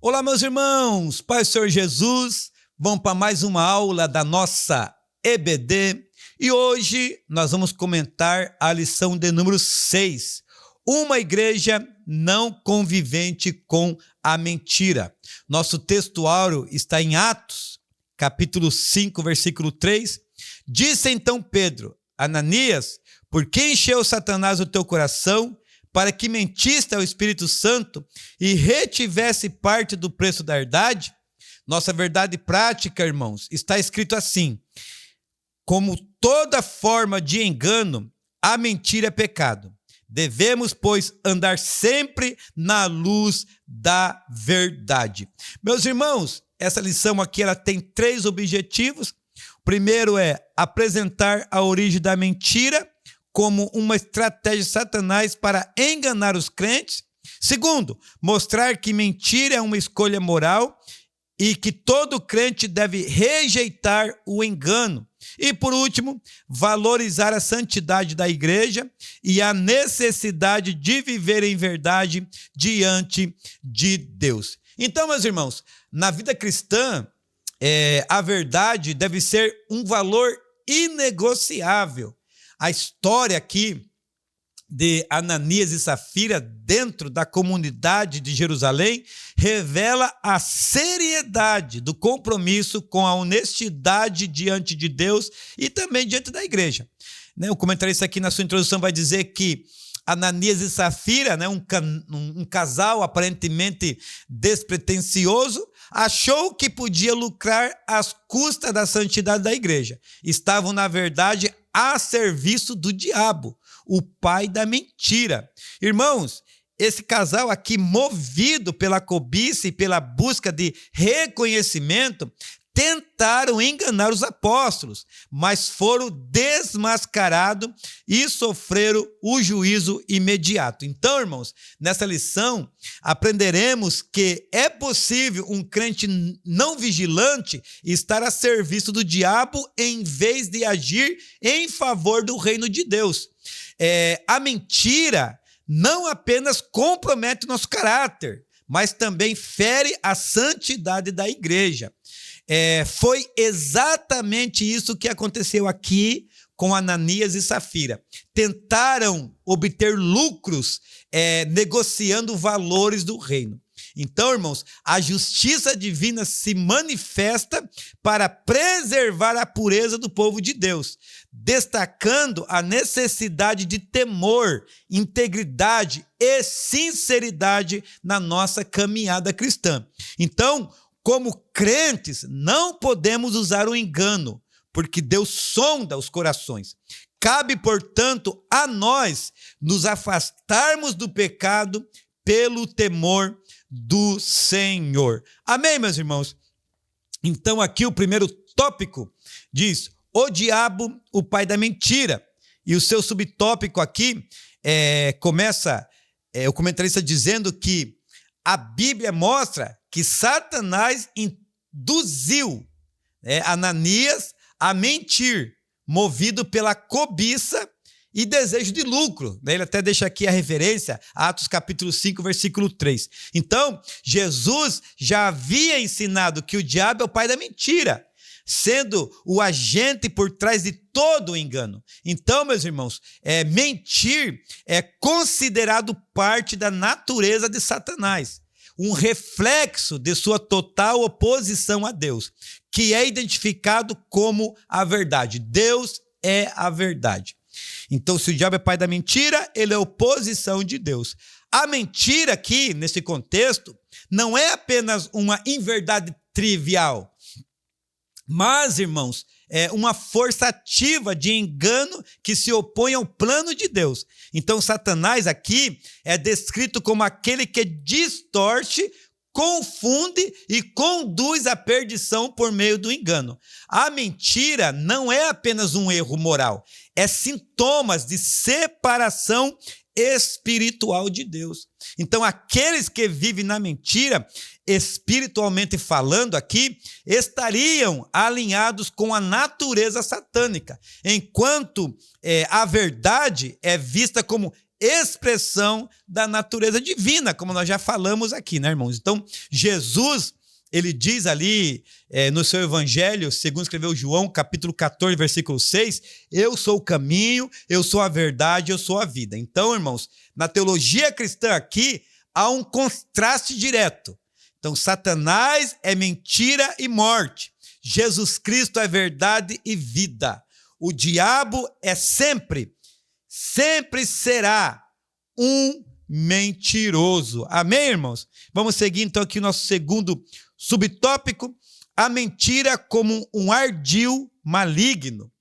Olá, meus irmãos, Pai do Senhor Jesus, vamos para mais uma aula da nossa EBD e hoje nós vamos comentar a lição de número 6, uma igreja não convivente com a mentira. Nosso textuário está em Atos, capítulo 5, versículo 3. Disse então Pedro: Ananias, por que encheu Satanás o teu coração para que mentiste ao Espírito Santo e retivesse parte do preço da herdade? Nossa verdade prática, irmãos, está escrito assim: como toda forma de engano, a mentira é pecado. Devemos, pois, andar sempre na luz da verdade. Meus irmãos, essa lição aqui ela tem 3 objetivos. O primeiro é apresentar a origem da mentira como uma estratégia de Satanás para enganar os crentes. Segundo, mostrar que mentira é uma escolha moral e que todo crente deve rejeitar o engano. E por último, valorizar a santidade da igreja e a necessidade de viver em verdade diante de Deus. Então, meus irmãos, na vida cristã, a verdade deve ser um valor inegociável. A história aqui de Ananias e Safira dentro da comunidade de Jerusalém revela a seriedade do compromisso com a honestidade diante de Deus e também diante da igreja. O comentarista aqui na sua introdução vai dizer que Ananias e Safira, um casal aparentemente despretensioso, achou que podia lucrar às custas da santidade da igreja. Estavam, na verdade, a serviço do diabo, o pai da mentira. Irmãos, esse casal aqui, movido pela cobiça e pela busca de reconhecimento, tentaram enganar os apóstolos, mas foram desmascarados e sofreram o juízo imediato. Então, irmãos, nessa lição, aprenderemos que é possível um crente não vigilante estar a serviço do diabo em vez de agir em favor do reino de Deus. A mentira não apenas compromete o nosso caráter, mas também fere a santidade da igreja. Foi exatamente isso que aconteceu aqui com Ananias e Safira. Tentaram obter lucros negociando valores do reino. Então, irmãos, a justiça divina se manifesta para preservar a pureza do povo de Deus, destacando a necessidade de temor, integridade e sinceridade na nossa caminhada cristã. Então, como crentes, não podemos usar o engano, porque Deus sonda os corações. Cabe, portanto, a nós nos afastarmos do pecado pelo temor do Senhor. Amém, meus irmãos? Então, aqui o primeiro tópico diz: o diabo, o pai da mentira. E o seu subtópico aqui começa o comentarista dizendo que a Bíblia mostra que Satanás induziu Ananias a mentir, movido pela cobiça e desejo de lucro. Ele até deixa aqui a referência, Atos capítulo 5, versículo 3. Então, Jesus já havia ensinado que o diabo é o pai da mentira, sendo o agente por trás de todo o engano. Então, meus irmãos, mentir é considerado parte da natureza de Satanás, um reflexo de sua total oposição a Deus, que é identificado como a verdade. Deus é a verdade. Então, se o diabo é pai da mentira, ele é oposição de Deus. A mentira aqui, nesse contexto, não é apenas uma inverdade trivial, mas, irmãos, é uma força ativa de engano que se opõe ao plano de Deus. Então, Satanás aqui é descrito como aquele que distorce, confunde e conduz à perdição por meio do engano. A mentira não é apenas um erro moral, é sintomas de separação espiritual de Deus. Então, aqueles que vivem na mentira, espiritualmente falando aqui, estariam alinhados com a natureza satânica, enquanto a verdade é vista como expressão da natureza divina, como nós já falamos aqui, né, irmãos? Então, Jesus, ele diz ali no seu evangelho, segundo escreveu João, capítulo 14, versículo 6, eu sou o caminho, eu sou a verdade, eu sou a vida. Então, irmãos, na teologia cristã aqui, há um contraste direto. Então, Satanás é mentira e morte. Jesus Cristo é verdade e vida. O diabo é sempre será um mentiroso. Amém, irmãos? Vamos seguir então aqui o nosso segundo subtópico, a mentira como um ardil maligno.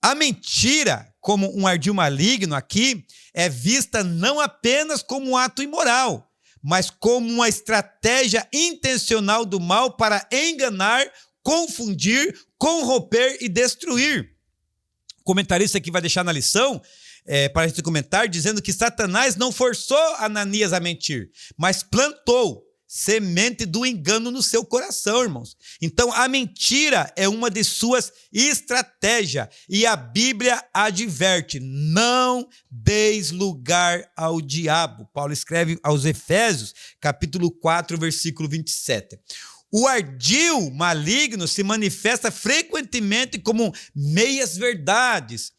A mentira como um ardil maligno aqui é vista não apenas como um ato imoral, mas como uma estratégia intencional do mal para enganar, confundir, corromper e destruir. O comentarista aqui vai deixar na lição, para a gente comentar, dizendo que Satanás não forçou Ananias a mentir, mas plantou semente do engano no seu coração, irmãos. Então, a mentira é uma de suas estratégias, e a Bíblia adverte, não deis lugar ao diabo. Paulo escreve aos Efésios, capítulo 4, versículo 27. O ardil maligno se manifesta frequentemente como meias-verdades,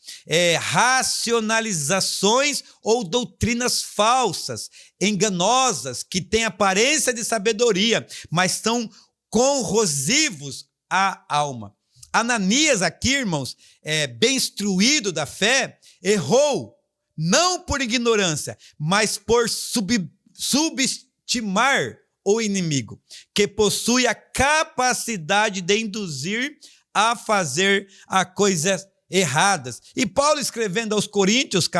racionalizações ou doutrinas falsas, enganosas, que têm aparência de sabedoria, mas são corrosivos à alma. Ananias aqui, irmãos, bem instruído da fé, errou, não por ignorância, mas por subestimar o inimigo, que possui a capacidade de induzir a fazer coisas erradas. E Paulo, escrevendo aos Coríntios,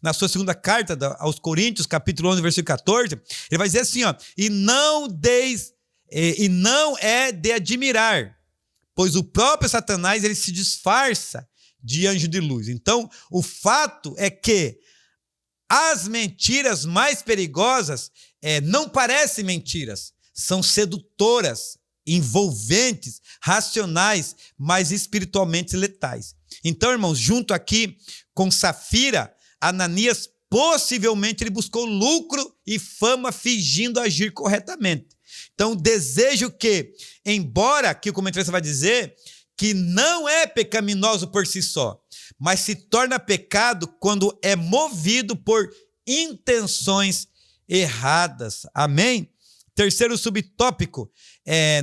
na sua segunda carta aos Coríntios, capítulo 11, versículo 14, ele vai dizer assim, e não é de admirar, pois o próprio Satanás, ele se disfarça de anjo de luz. Então, o fato é que as mentiras mais perigosas não parecem mentiras, são sedutoras, envolventes, racionais, mas espiritualmente letais. Então, irmãos, junto aqui com Safira, Ananias possivelmente ele buscou lucro e fama fingindo agir corretamente. Então, desejo que, embora aqui o comentarista vai dizer que não é pecaminoso por si só, mas se torna pecado quando é movido por intenções erradas. Amém? Terceiro subtópico,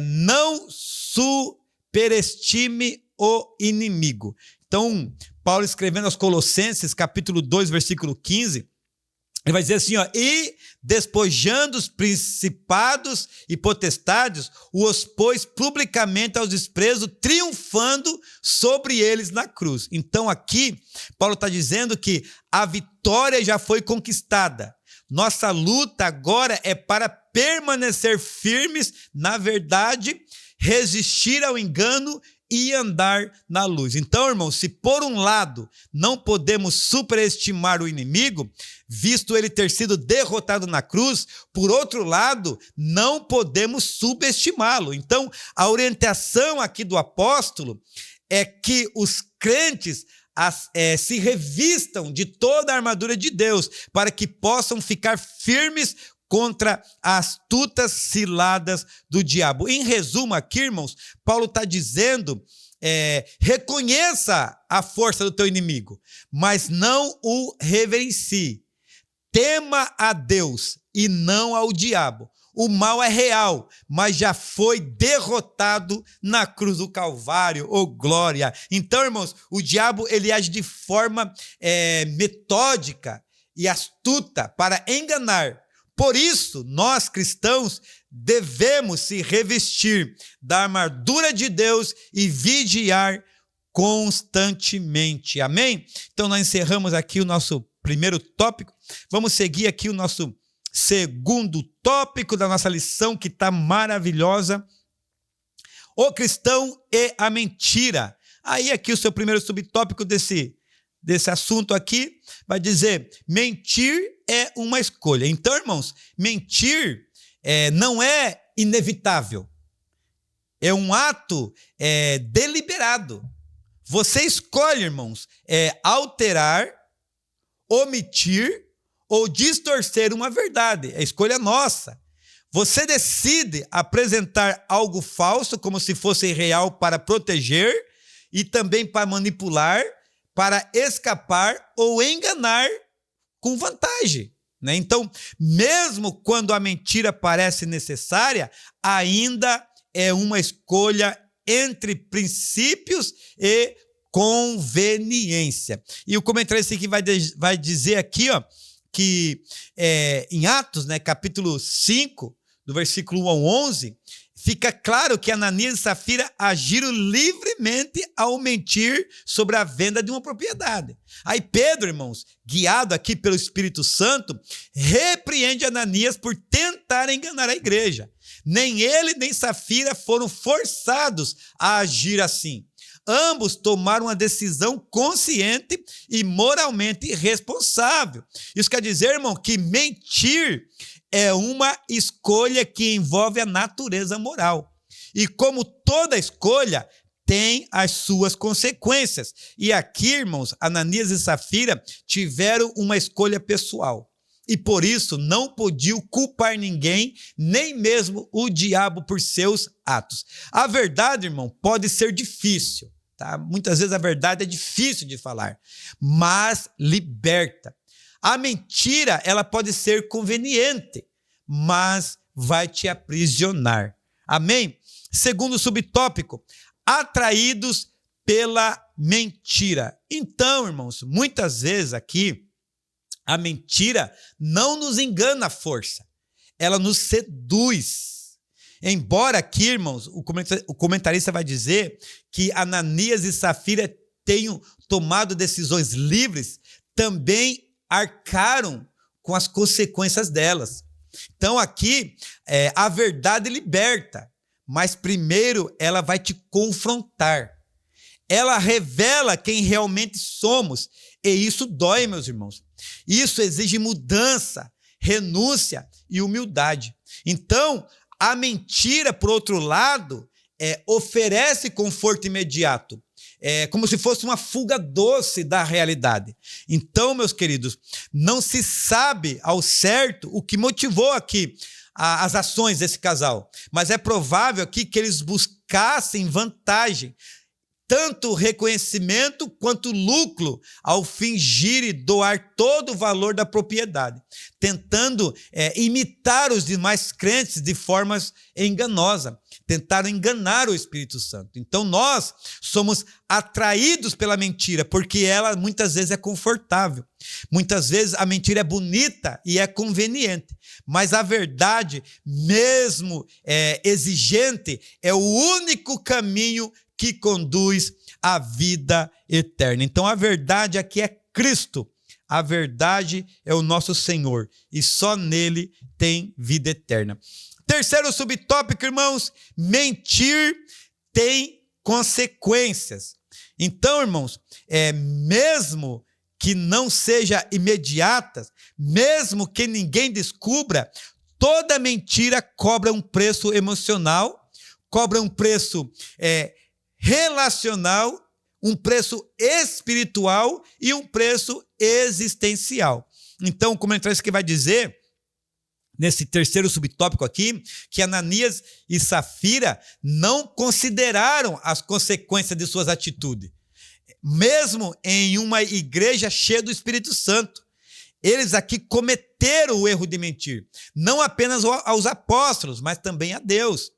não superestime o inimigo. Então, Paulo escrevendo aos Colossenses, capítulo 2, versículo 15, ele vai dizer assim, e despojando os principados e potestades, os pôs publicamente aos desprezos, triunfando sobre eles na cruz. Então aqui, Paulo está dizendo que a vitória já foi conquistada. Nossa luta agora é para permanecer firmes na verdade, resistir ao engano e andar na luz. Então, irmãos, se por um lado não podemos superestimar o inimigo, visto ele ter sido derrotado na cruz, por outro lado, não podemos subestimá-lo. Então, a orientação aqui do apóstolo é que os crentes se revistam de toda a armadura de Deus, para que possam ficar firmes contra as astutas ciladas do diabo. Em resumo aqui, irmãos, Paulo está dizendo, reconheça a força do teu inimigo, mas não o reverencie. Tema a Deus e não ao diabo. O mal é real, mas já foi derrotado na cruz do Calvário, glória. Então, irmãos, o diabo ele age de forma metódica e astuta para enganar. Por isso, nós cristãos devemos se revestir da armadura de Deus e vigiar constantemente. Amém? Então, nós encerramos aqui o nosso primeiro tópico. Vamos seguir aqui o nosso segundo tópico da nossa lição, que está maravilhosa. O cristão e a mentira. Aí aqui o seu primeiro subtópico desse assunto aqui vai dizer, mentir é uma escolha. Então, irmãos, mentir não é inevitável. É um ato deliberado. Você escolhe, irmãos, alterar, omitir ou distorcer uma verdade. É escolha nossa. Você decide apresentar algo falso como se fosse real para proteger e também para manipular, para escapar ou enganar com vantagem, né? Então, mesmo quando a mentira parece necessária, ainda é uma escolha entre princípios e conveniência. E o comentarista aqui vai dizer aqui, ó, que em Atos, né, capítulo 5, do versículo 1 ao 11, fica claro que Ananias e Safira agiram livremente ao mentir sobre a venda de uma propriedade. Aí Pedro, irmãos, guiado aqui pelo Espírito Santo, repreende Ananias por tentar enganar a igreja. Nem ele nem Safira foram forçados a agir assim. Ambos tomaram uma decisão consciente e moralmente responsável. Isso quer dizer, irmão, que mentir é uma escolha que envolve a natureza moral. E como toda escolha, tem as suas consequências. E aqui, irmãos, Ananias e Safira tiveram uma escolha pessoal. E por isso não podiam culpar ninguém, nem mesmo o diabo por seus atos. A verdade, irmão, pode ser difícil, tá? Muitas vezes a verdade é difícil de falar, mas liberta. A mentira, ela pode ser conveniente, mas vai te aprisionar. Amém? Segundo subtópico, atraídos pela mentira. Então, irmãos, muitas vezes aqui, a mentira não nos engana à força, ela nos seduz. Embora aqui, irmãos, o comentarista vai dizer que Ananias e Safira tenham tomado decisões livres, também arcaram com as consequências delas. Então aqui, a verdade liberta, mas primeiro ela vai te confrontar. Ela revela quem realmente somos, e isso dói, meus irmãos. Isso exige mudança, renúncia e humildade. Então, a mentira, por outro lado, oferece conforto imediato. É como se fosse uma fuga doce da realidade. Então, meus queridos, não se sabe ao certo o que motivou aqui as ações desse casal, mas é provável aqui que eles buscassem vantagem, tanto reconhecimento quanto lucro, ao fingir e doar todo o valor da propriedade, tentando imitar os demais crentes de formas enganosas, tentaram enganar o Espírito Santo. Então nós somos atraídos pela mentira, porque ela muitas vezes é confortável, muitas vezes a mentira é bonita e é conveniente, mas a verdade, mesmo exigente, é o único caminho que conduz à vida eterna. Então a verdade aqui é Cristo, a verdade é o nosso Senhor, e só nele tem vida eterna. Terceiro subtópico, irmãos, mentir tem consequências. Então, irmãos, mesmo que não seja imediata, mesmo que ninguém descubra, toda mentira cobra um preço emocional, cobra um preço relacional, um preço espiritual e um preço existencial. Então, o comentarista que vai dizer, nesse terceiro subtópico aqui, que Ananias e Safira não consideraram as consequências de suas atitudes. Mesmo em uma igreja cheia do Espírito Santo, eles aqui cometeram o erro de mentir, não apenas aos apóstolos, mas também a Deus.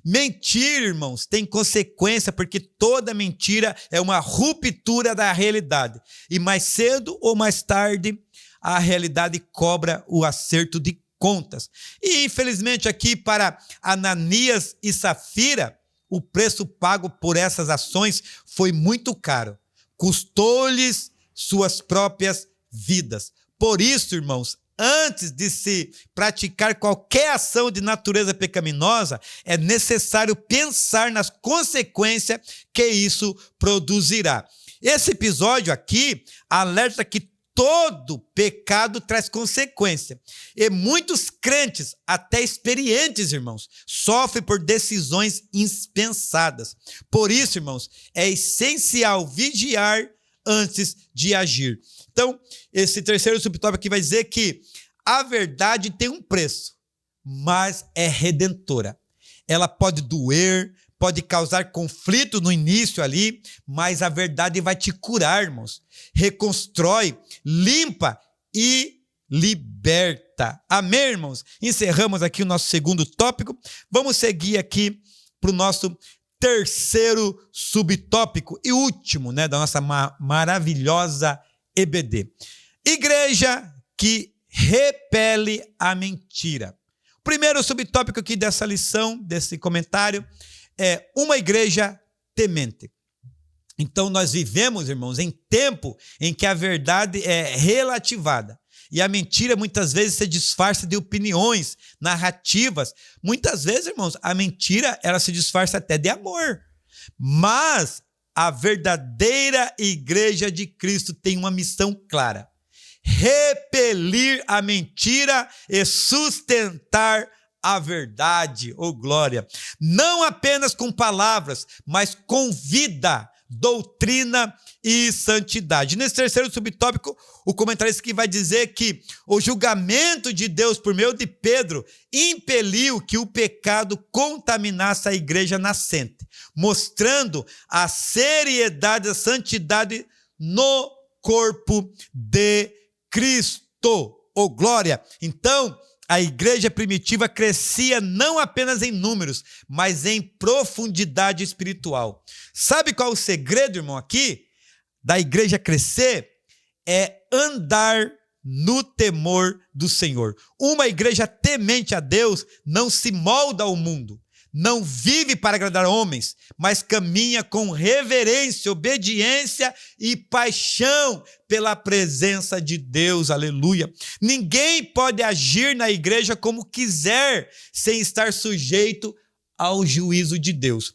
Mentir, irmãos, tem consequência, porque toda mentira é uma ruptura da realidade. E mais cedo ou mais tarde, a realidade cobra o acerto de contas. E, infelizmente, aqui para Ananias e Safira, o preço pago por essas ações foi muito caro. Custou-lhes suas próprias vidas. Por isso, irmãos, antes de se praticar qualquer ação de natureza pecaminosa, é necessário pensar nas consequências que isso produzirá. Esse episódio aqui alerta que todo pecado traz consequência. E muitos crentes, até experientes, irmãos, sofrem por decisões impensadas. Por isso, irmãos, é essencial vigiar antes de agir. Então, esse terceiro subtópico aqui vai dizer que a verdade tem um preço, mas é redentora. Ela pode doer, pode causar conflito no início ali, mas a verdade vai te curar, irmãos. Reconstrói, limpa e liberta. Amém, irmãos? Encerramos aqui o nosso segundo tópico. Vamos seguir aqui para o nosso terceiro subtópico e último, né, da nossa maravilhosa EBD. Igreja que repele a mentira. O primeiro subtópico aqui dessa lição, desse comentário, é uma igreja temente. Então nós vivemos, irmãos, em tempo em que a verdade é relativada. E a mentira muitas vezes se disfarça de opiniões, narrativas. Muitas vezes, irmãos, a mentira ela se disfarça até de amor. Mas a verdadeira igreja de Cristo tem uma missão clara: repelir a mentira e sustentar a verdade. Oh, glória! Não apenas com palavras, mas com vida, doutrina e santidade. Nesse terceiro subtópico, o comentarista que vai dizer que o julgamento de Deus por meio de Pedro impeliu que o pecado contaminasse a igreja nascente, mostrando a seriedade da santidade no corpo de Cristo. Oh, glória! Então, a igreja primitiva crescia não apenas em números, mas em profundidade espiritual. Sabe qual é o segredo, irmão, aqui da igreja crescer? É andar no temor do Senhor. Uma igreja temente a Deus não se molda ao mundo, não vive para agradar homens, mas caminha com reverência, obediência e paixão pela presença de Deus. Aleluia. Ninguém pode agir na igreja como quiser, sem estar sujeito ao juízo de Deus.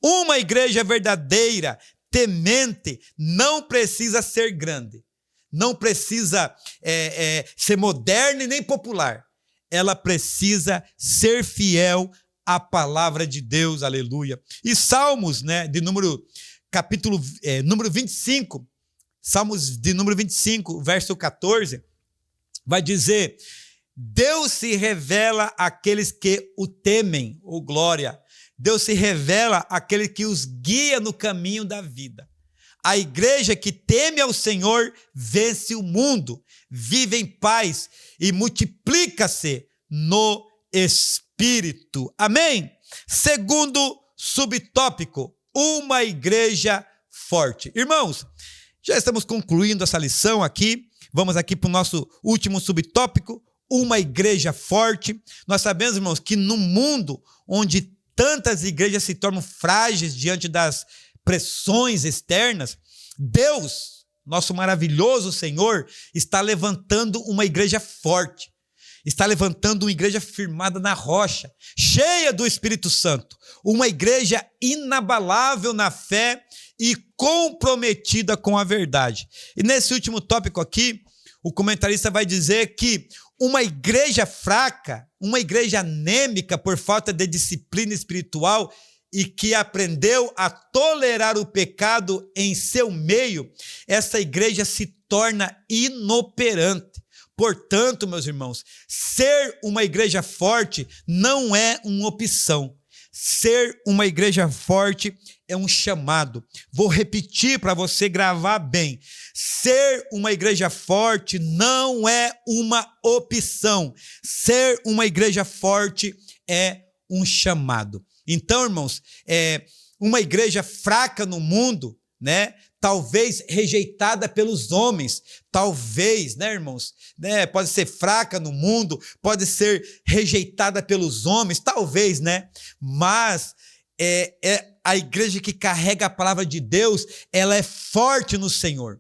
Uma igreja verdadeira, temente, não precisa ser grande, não precisa ser moderna e nem popular. Ela precisa ser fiel a palavra de Deus, aleluia. E Salmos, né, de número 25, Salmos de número 25, verso 14, vai dizer: Deus se revela àqueles que o temem, oh glória. Deus se revela àquele que os guia no caminho da vida. A igreja que teme ao Senhor vence o mundo, vive em paz e multiplica-se no Espírito. Amém? Segundo subtópico, uma igreja forte. Irmãos, já estamos concluindo essa lição aqui. Vamos aqui para o nosso último subtópico, uma igreja forte. Nós sabemos, irmãos, que no mundo onde tantas igrejas se tornam frágeis diante das pressões externas, Deus, nosso maravilhoso Senhor, está levantando uma igreja forte. Está levantando uma igreja firmada na rocha, cheia do Espírito Santo, uma igreja inabalável na fé e comprometida com a verdade. E nesse último tópico aqui, o comentarista vai dizer que uma igreja fraca, uma igreja anêmica por falta de disciplina espiritual e que aprendeu a tolerar o pecado em seu meio, essa igreja se torna inoperante. Portanto, meus irmãos, ser uma igreja forte não é uma opção. Ser uma igreja forte é um chamado. Vou repetir para você gravar bem. Ser uma igreja forte não é uma opção. Ser uma igreja forte é um chamado. Então, irmãos, uma igreja fraca no mundo, né? Talvez rejeitada pelos homens, talvez, né, irmãos? Né? Pode ser fraca no mundo, pode ser rejeitada pelos homens, talvez, né? Mas a igreja que carrega a palavra de Deus, ela é forte no Senhor,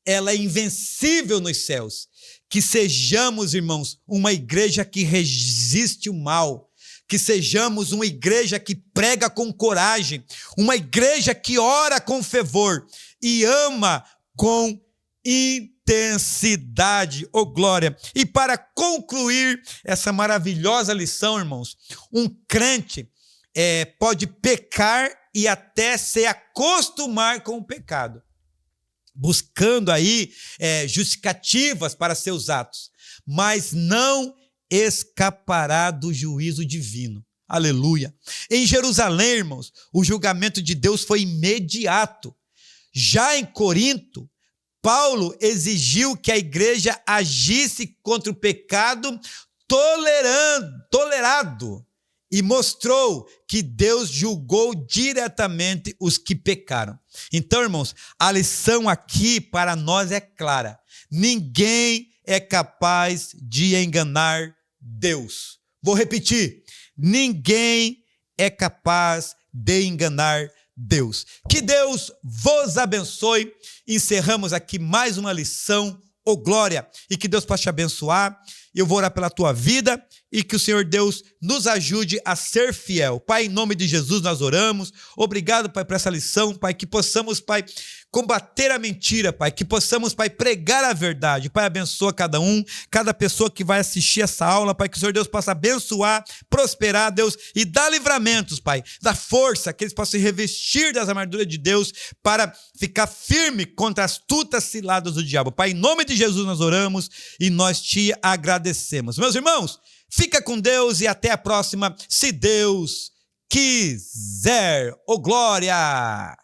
ela é invencível nos céus. Que sejamos, irmãos, uma igreja que resiste o mal, que sejamos uma igreja que prega com coragem, uma igreja que ora com fervor e ama com intensidade. Oh, glória! E para concluir essa maravilhosa lição, irmãos, um crente pode pecar e até se acostumar com o pecado. buscando aí justificativas para seus atos, mas não escapará do juízo divino. Aleluia. Em Jerusalém, irmãos, o julgamento de Deus foi imediato. Já em Corinto, Paulo exigiu que a igreja agisse contra o pecado tolerado e mostrou que Deus julgou diretamente os que pecaram. Então, irmãos, a lição aqui para nós é clara. Ninguém é capaz de enganar Deus. Vou repetir. Ninguém é capaz de enganar Deus. Que Deus vos abençoe. Encerramos aqui mais uma lição, glória, e que Deus possa te abençoar. Eu vou orar pela tua vida e que o Senhor Deus nos ajude a ser fiel. Pai, em nome de Jesus nós oramos. Obrigado, Pai, por essa lição, Pai, que possamos, Pai, combater a mentira, Pai, que possamos, Pai, pregar a verdade. Pai, abençoa cada um, cada pessoa que vai assistir essa aula, Pai, que o Senhor Deus possa abençoar, prosperar, Deus, e dar livramentos, Pai, da força, que eles possam se revestir das armaduras de Deus para ficar firme contra as astutas ciladas do diabo. Pai, em nome de Jesus nós oramos e nós te agradecemos. Meus irmãos, fica com Deus e até a próxima, se Deus quiser. Glória!